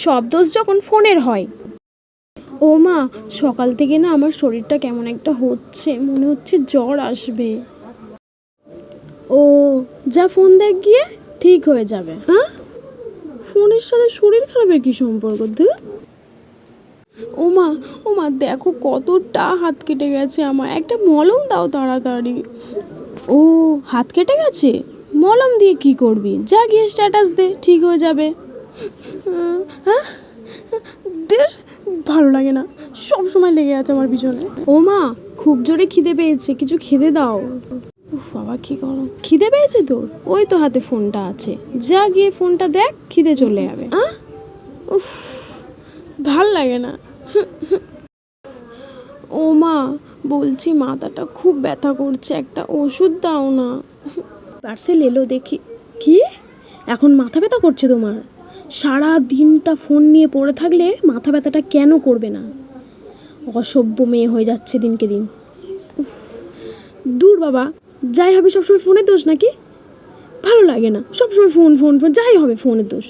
সব দোষ যখন ফোনের হয়। ও মা, সকাল থেকে না আমার শরীরটা কেমন একটা হচ্ছে, মনে হচ্ছে জ্বর আসবে। ও, যা ফোন দেখ গিয়ে, ঠিক হয়ে যাবে। হ্যাঁ, ফোনের সাথে শরীর খারাপের কি সম্পর্ক? ও মা, ও মা, দেখো কতটা হাত কেটে গেছে আমার, একটা মলম দাও তাড়াতাড়ি। ও, হাত কেটে গেছে, মলম দিয়ে কি করবি? যা গিয়ে স্ট্যাটাস দে, ঠিক হয়ে যাবে। হ্যাঁ, দের, ভালো লাগে না, সব সময় লেগে আছে আমার পিছনে। ও মা, খুব জোরে খিদে পেয়েছে, কিছু খেতে দাও। উফ বাবা, কি করো, খিদে পেয়েছে তোর? ওই তো হাতে ফোনটা আছে, যা গিয়ে ফোনটা দেখ, খিদে চলে যাবে। উফ, ভাল লাগে না। ও মা, বলছি মাথাটা খুব ব্যথা করছে, একটা ওষুধ দাও না। পার্সেল এলো দেখি। কি, এখন মাথা ব্যথা করছে তোমার? সারা দিনটা ফোন নিয়ে পড়ে থাকলে মাথা ব্যথাটা কেন করবে না? অসভ্য মেয়ে হয়ে যাচ্ছে দিনকে দিন। দূর বাবা, যাই হবে সবসময় ফোনের দোষ নাকি? ভালো লাগে না, সবসময় ফোন ফোন ফোন, যাই হবে ফোনের দোষ।